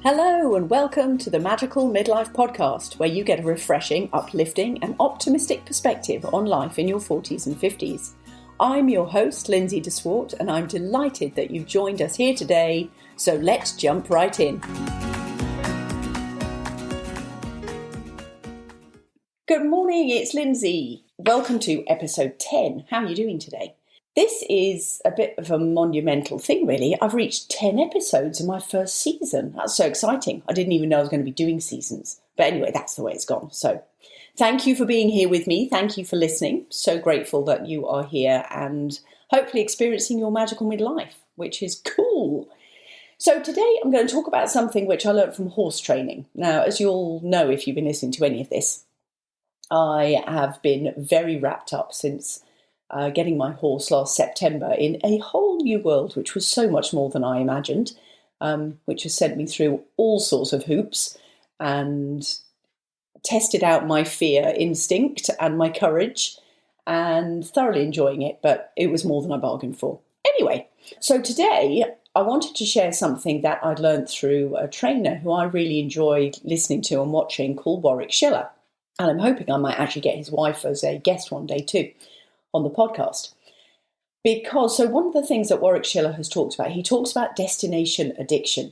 Hello and welcome to the Magical Midlife Podcast, where you get a refreshing, uplifting and optimistic perspective on life in your 40s and 50s. I'm your host, Lindsay de Swart, and I'm delighted that you've joined us here today, so let's jump right in. Good morning, it's Lindsay. Welcome to episode 10. How are you doing today? This is a bit of a monumental thing, really. I've reached 10 episodes in my first season. That's so exciting. I didn't even know I was going to be doing seasons. But anyway, that's the way it's gone. So thank you for being here with me. Thank you for listening. So grateful that you are here and hopefully experiencing your magical midlife, which is cool. So today I'm going to talk about something which I learned from horse training. Now, as you'll know if you've been listening to any of this, I have been very wrapped up since getting my horse last September in a whole new world, which was so much more than I imagined, which has sent me through all sorts of hoops and tested out my fear instinct and my courage and thoroughly enjoying it, but it was more than I bargained for. Anyway, so today I wanted to share something that I'd learned through a trainer who I really enjoyed listening to and watching called Warwick Schiller. And I'm hoping I might actually get his wife as a guest one day too on the podcast. So one of the things that Warwick Schiller has talked about, he talks about destination addiction.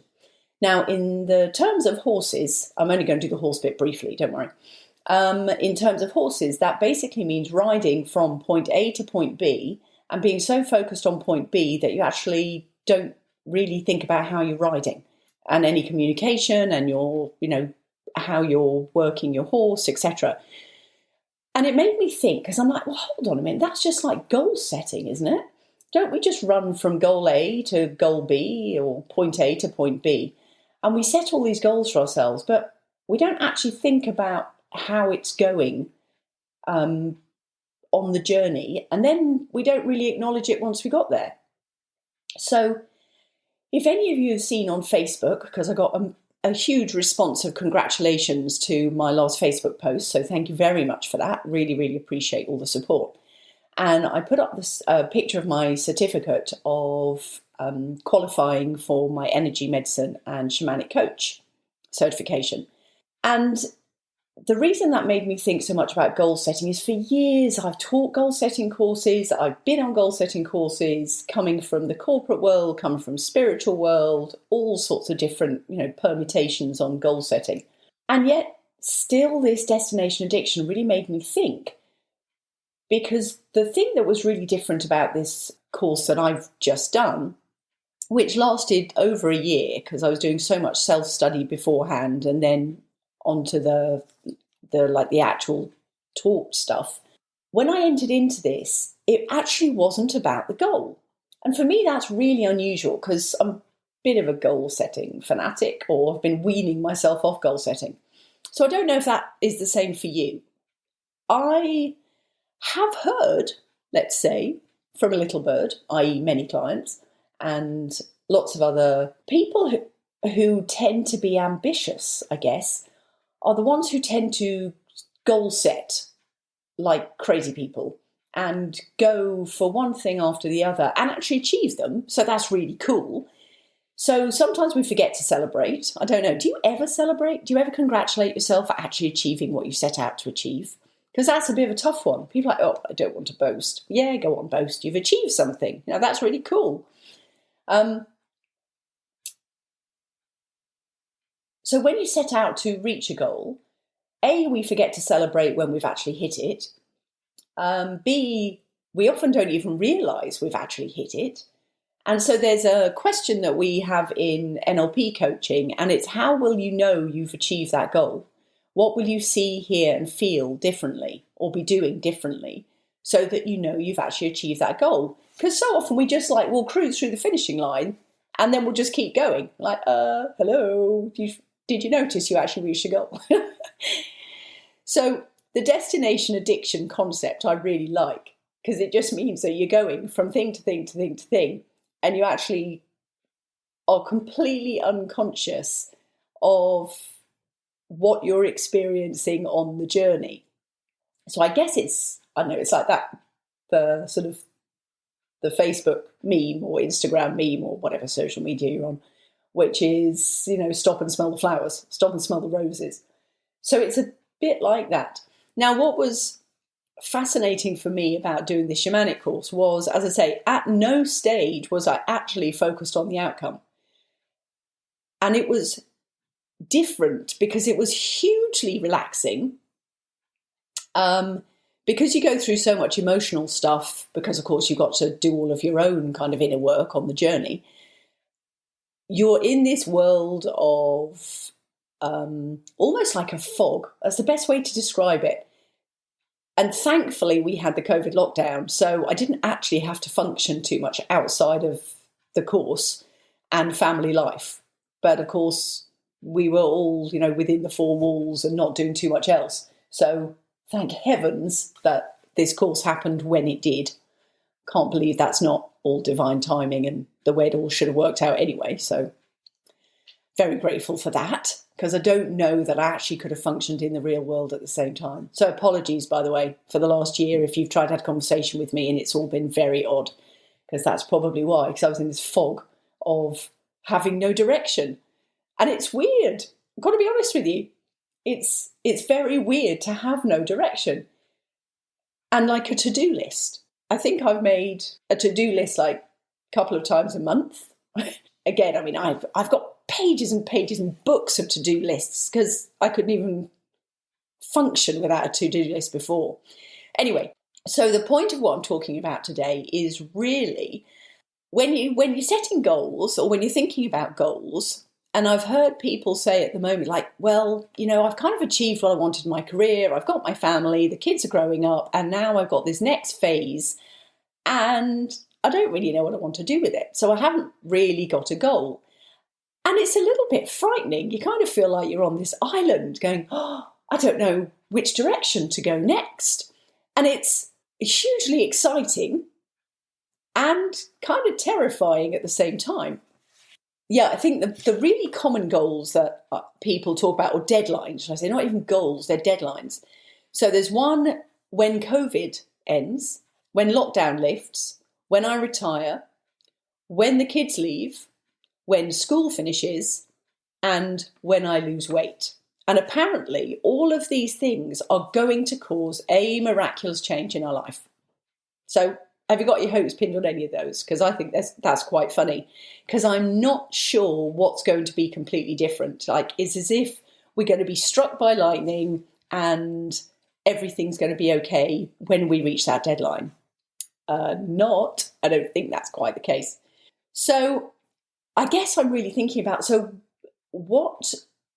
Now, in the terms of horses, I'm only going to do the horse bit briefly, don't worry. In terms of horses, that basically means riding from point A to point B and being so focused on point B that you actually don't really think about how you're riding and any communication and how you're working your horse, etc. And it made me think, because I'm like, well, hold on a minute, that's just like goal setting, isn't it? Don't we just run from goal A to goal B or point A to point B? And we set all these goals for ourselves, but we don't actually think about how it's going on the journey. And then we don't really acknowledge it once we got there. So if any of you have seen on Facebook, because I got a huge response of congratulations to my last Facebook post. So thank you very much for that. Really, really appreciate all the support. And I put up this picture of my certificate of qualifying for my energy medicine and shamanic coach certification. And the reason that made me think so much about goal setting is for years I've taught goal setting courses. I've been on goal setting courses coming from the corporate world, coming from spiritual world, all sorts of different, permutations on goal setting. And yet still this destination addiction really made me think, because the thing that was really different about this course that I've just done, which lasted over a year because I was doing so much self-study beforehand and then onto the actual talk stuff. When I entered into this, it actually wasn't about the goal. And for me, that's really unusual because I'm a bit of a goal setting fanatic, or I've been weaning myself off goal setting. So I don't know if that is the same for you. I have heard, let's say, from a little bird, i.e. many clients, and lots of other people who tend to be ambitious, I guess, are the ones who tend to goal set like crazy people and go for one thing after the other and actually achieve them. So that's really cool. So sometimes we forget to celebrate. I don't know. Do you ever celebrate? Do you ever congratulate yourself for actually achieving what you set out to achieve? Because that's a bit of a tough one. People are like, oh, I don't want to boast. Yeah, go on, boast. You've achieved something. That's really cool. So when you set out to reach a goal, A, we forget to celebrate when we've actually hit it. B, we often don't even realise we've actually hit it. And so there's a question that we have in NLP coaching, and it's how will you know you've achieved that goal? What will you see, hear and feel differently or be doing differently so that you know you've actually achieved that goal? Because so often we just we'll cruise through the finishing line and then we'll just keep going. Hello, did you notice you actually reached your goal? So the destination addiction concept I really like, because it just means that you're going from thing to thing to thing to thing, and you actually are completely unconscious of what you're experiencing on the journey. So I guess it's like that, the sort of the Facebook meme or Instagram meme or whatever social media you're on, which is, stop and smell the flowers, stop and smell the roses. So it's a bit like that. Now, what was fascinating for me about doing the shamanic course was, as I say, at no stage was I actually focused on the outcome. And it was different because it was hugely relaxing. Because you go through so much emotional stuff, because of course you've got to do all of your own kind of inner work on the journey, you're in this world of almost like a fog. That's the best way to describe it. And thankfully we had the COVID lockdown, so I didn't actually have to function too much outside of the course and family life. But of course we were all, within the four walls and not doing too much else. So thank heavens that this course happened when it did. Can't believe that's not all divine timing and the way it all should have worked out anyway. So very grateful for that, because I don't know that I actually could have functioned in the real world at the same time. So apologies, by the way, for the last year if you've tried to have a conversation with me and it's all been very odd, because that's probably why, because I was in this fog of having no direction. And it's weird. I've got to be honest with you. It's very weird to have no direction. And like a to-do list. I think I've made a to-do list like a couple of times a month. Again, I mean, I've got pages and pages and books of to-do lists because I couldn't even function without a to-do list before. Anyway, so the point of what I'm talking about today is really when you're setting goals or when you're thinking about goals. And I've heard people say at the moment, like, well, I've kind of achieved what I wanted in my career. I've got my family, the kids are growing up, and now I've got this next phase and I don't really know what I want to do with it. So I haven't really got a goal. And it's a little bit frightening. You kind of feel like you're on this island going, oh, I don't know which direction to go next. And it's hugely exciting and kind of terrifying at the same time. Yeah, I think the really common goals that people talk about, or deadlines, should I say, not even goals, they're deadlines. So there's one when COVID ends, when lockdown lifts, when I retire, when the kids leave, when school finishes, and when I lose weight. And apparently all of these things are going to cause a miraculous change in our life. So have you got your hopes pinned on any of those? Because I think that's quite funny. Because I'm not sure what's going to be completely different. Like, it's as if we're going to be struck by lightning and everything's going to be okay when we reach that deadline. I don't think that's quite the case. So I guess I'm really thinking about, so what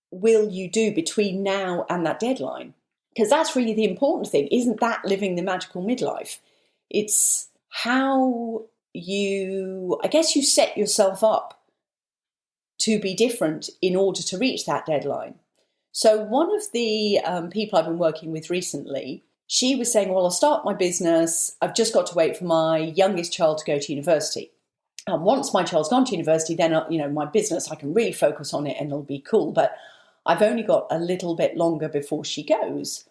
will you do between now and that deadline? Because that's really the important thing. Isn't that living the magical midlife? It's how you set yourself up to be different in order to reach that deadline. So one of the people I've been working with recently, she was saying, well, I'll start my business. I've just got to wait for my youngest child to go to university. And once my child's gone to university, then, my business, I can really focus on it and it'll be cool. But I've only got a little bit longer before she goes.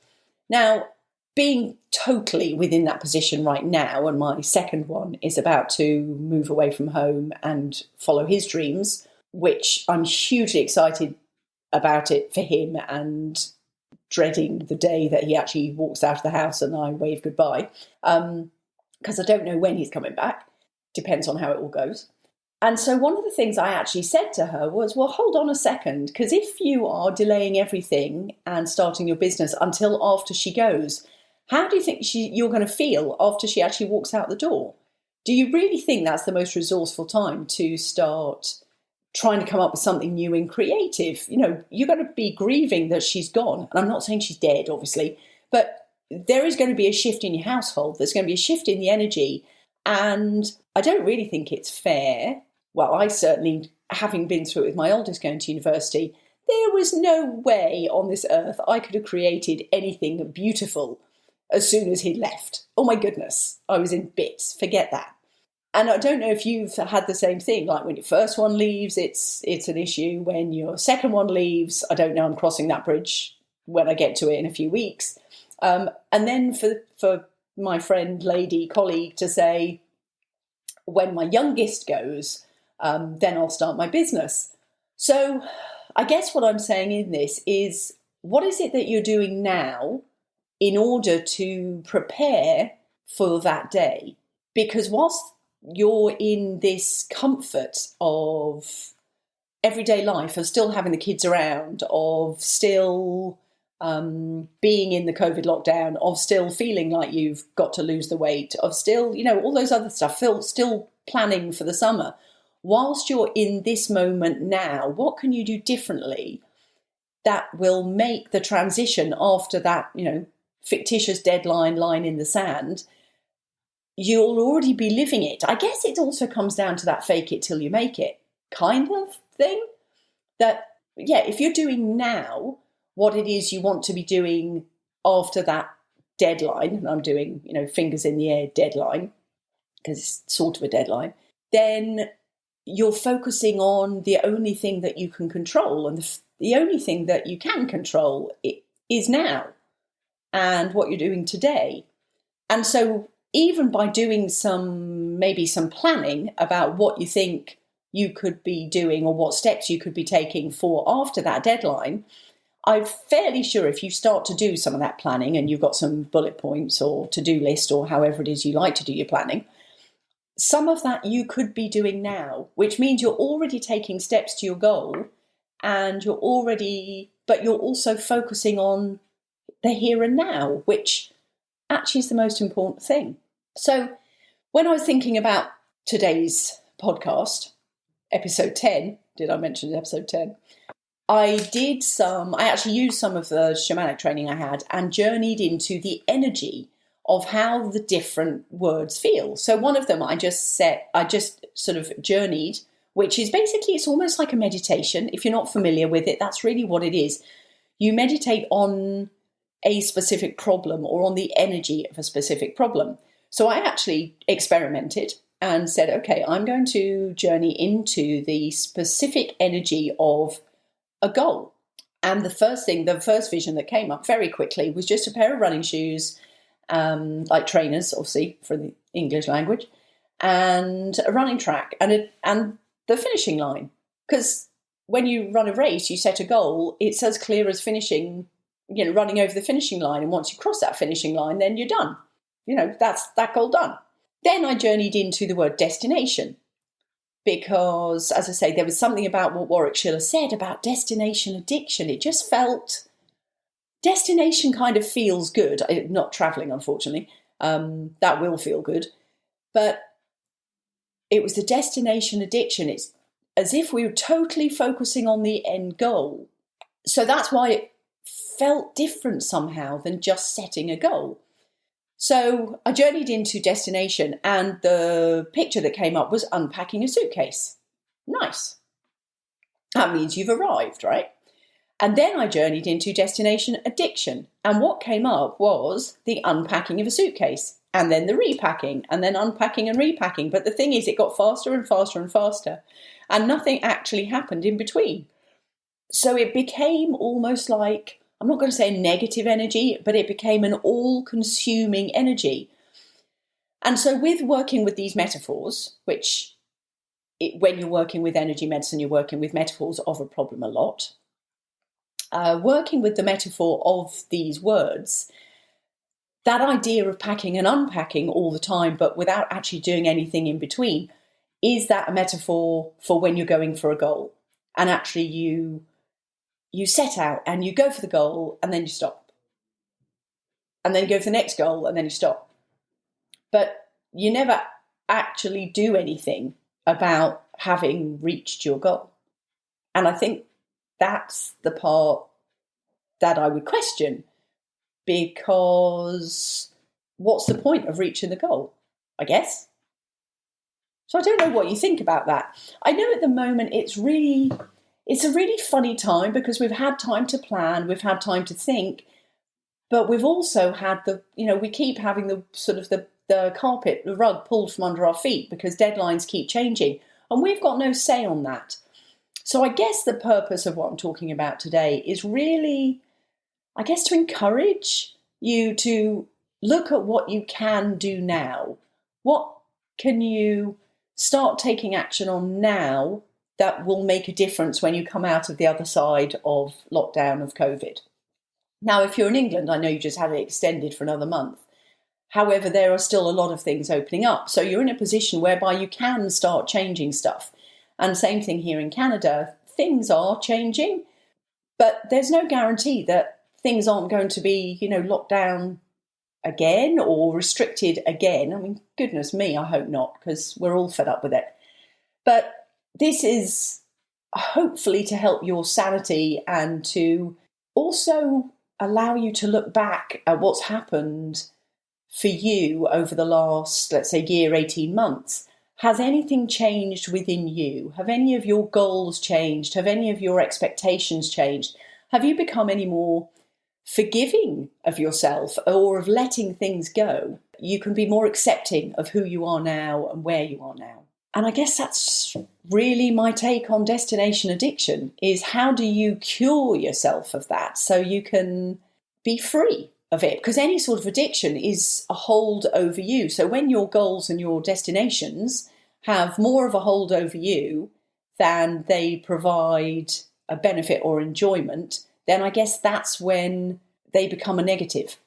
Now, being totally within that position right now, and my second one is about to move away from home and follow his dreams, which I'm hugely excited about it for him and dreading the day that he actually walks out of the house and I wave goodbye, because I don't know when he's coming back. Depends on how it all goes. And so one of the things I actually said to her was, well, hold on a second, because if you are delaying everything and starting your business until after she goes, how do you think you're going to feel after she actually walks out the door? Do you really think that's the most resourceful time to start trying to come up with something new and creative? You're going to be grieving that she's gone. And I'm not saying she's dead, obviously, but there is going to be a shift in your household. There's going to be a shift in the energy. And I don't really think it's fair. Well, I certainly, having been through it with my oldest going to university, there was no way on this earth I could have created anything beautiful as soon as he'd left. Oh my goodness, I was in bits. Forget that. And I don't know if you've had the same thing. Like when your first one leaves, it's an issue. When your second one leaves, I don't know, I'm crossing that bridge when I get to it in a few weeks. And then for my friend, lady, colleague to say, when my youngest goes, then I'll start my business. So I guess what I'm saying in this is, what is it that you're doing now in order to prepare for that day? Because whilst you're in this comfort of everyday life, of still having the kids around, of still being in the COVID lockdown, of still feeling like you've got to lose the weight, of still, all those other stuff, still planning for the summer. Whilst you're in this moment now, what can you do differently that will make the transition after that, fictitious deadline line in the sand? You'll already be living it. I guess it also comes down to that fake it till you make it kind of thing. That, if you're doing now what it is you want to be doing after that deadline, and I'm doing, fingers in the air deadline, because it's sort of a deadline, then you're focusing on the only thing that you can control. And the only thing that you can control is now and what you're doing today. And so even by doing maybe some planning about what you think you could be doing or what steps you could be taking for after that deadline, I'm fairly sure if you start to do some of that planning and you've got some bullet points or to-do list or however it is you like to do your planning, some of that you could be doing now, which means you're already taking steps to your goal, and you're also focusing on the here and now, which actually is the most important thing. So when I was thinking about today's podcast, episode 10, did I mention episode 10? I actually used some of the shamanic training I had and journeyed into the energy of how the different words feel. So one of them I just sort of journeyed, which is basically, it's almost like a meditation. If you're not familiar with it, that's really what it is. You meditate on a specific problem or on the energy of a specific problem. So I actually experimented and said, okay, I'm going to journey into the specific energy of a goal. And the first vision that came up very quickly was just a pair of running shoes, like trainers, obviously, for the English language, and a running track and the finishing line. Because when you run a race, you set a goal, it's as clear as finishing, running over the finishing line. And once you cross that finishing line, then you're done. That's that goal done. Then I journeyed into the word destination, because, as I say, there was something about what Warwick Schiller said about destination addiction. It just felt, destination kind of feels good. Not traveling, unfortunately. That will feel good. But it was the destination addiction. It's as if we were totally focusing on the end goal. So that's why it felt different somehow than just setting a goal. So I journeyed into destination, and the picture that came up was unpacking a suitcase. Nice. That means you've arrived, right? And then I journeyed into destination addiction. And what came up was the unpacking of a suitcase, and then the repacking, and then unpacking and repacking. But the thing is, it got faster and faster and faster, and nothing actually happened in between. So it became almost like, I'm not going to say negative energy, but it became an all-consuming energy. And so with working with these metaphors, which when you're working with energy medicine, you're working with metaphors of a problem a lot. Working with the metaphor of these words, that idea of packing and unpacking all the time, but without actually doing anything in between, is that a metaphor for when you're going for a goal? And actually you set out and you go for the goal and then you stop. And then you go for the next goal and then you stop. But you never actually do anything about having reached your goal. And I think that's the part that I would question, because what's the point of reaching the goal, I guess? So I don't know what you think about that. I know at the moment it's a really funny time, because we've had time to plan, we've had time to think, but we've also had we keep having the sort of the carpet, the rug pulled from under our feet, because deadlines keep changing, and we've got no say on that. So I guess the purpose of what I'm talking about today is really, I guess, to encourage you to look at what you can do now. What can you start taking action on now that will make a difference when you come out of the other side of lockdown of COVID. Now, if you're in England, I know you just had it extended for another month. However, there are still a lot of things opening up. So you're in a position whereby you can start changing stuff. And same thing here in Canada. Things are changing, but there's no guarantee that things aren't going to be, locked down again or restricted again. I mean, goodness me, I hope not, because we're all fed up with it. But this is hopefully to help your sanity and to also allow you to look back at what's happened for you over the last, let's say, year, 18 months. Has anything changed within you? Have any of your goals changed? Have any of your expectations changed? Have you become any more forgiving of yourself or of letting things go? You can be more accepting of who you are now and where you are now. And I guess that's really my take on destination addiction, is how do you cure yourself of that so you can be free of it? Because any sort of addiction is a hold over you. So when your goals and your destinations have more of a hold over you than they provide a benefit or enjoyment, then I guess that's when they become a negative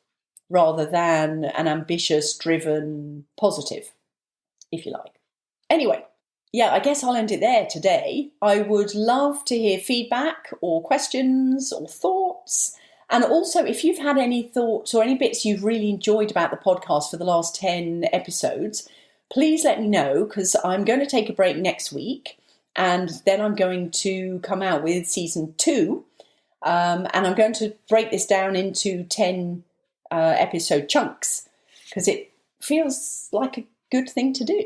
rather than an ambitious, driven, positive, if you like. Anyway, I guess I'll end it there today. I would love to hear feedback or questions or thoughts. And also, if you've had any thoughts or any bits you've really enjoyed about the podcast for the last 10 episodes, please let me know, because I'm going to take a break next week. And then I'm going to come out with season 2. And I'm going to break this down into 10 episode chunks, because it feels like a good thing to do.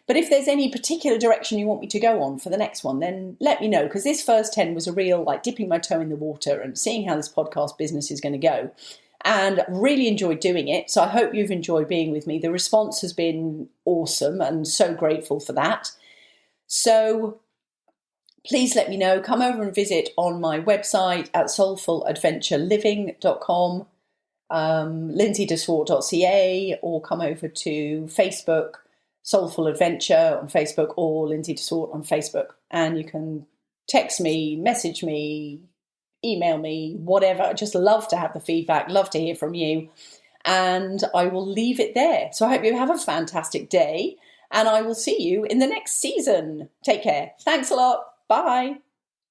But if there's any particular direction you want me to go on for the next one, then let me know, because this first 10 was a real dipping my toe in the water and seeing how this podcast business is going to go. And really enjoyed doing it. So I hope you've enjoyed being with me. The response has been awesome and so grateful for that. So please let me know. Come over and visit on my website at soulfuladventureliving.com, lindsaydeswart.ca, or come over to Facebook, Soulful Adventure on Facebook, or Lindsay DeSwart on Facebook. And you can text me, message me, email me, whatever. I just love to have the feedback, love to hear from you. And I will leave it there. So I hope you have a fantastic day, and I will see you in the next season. Take care. Thanks a lot. Bye.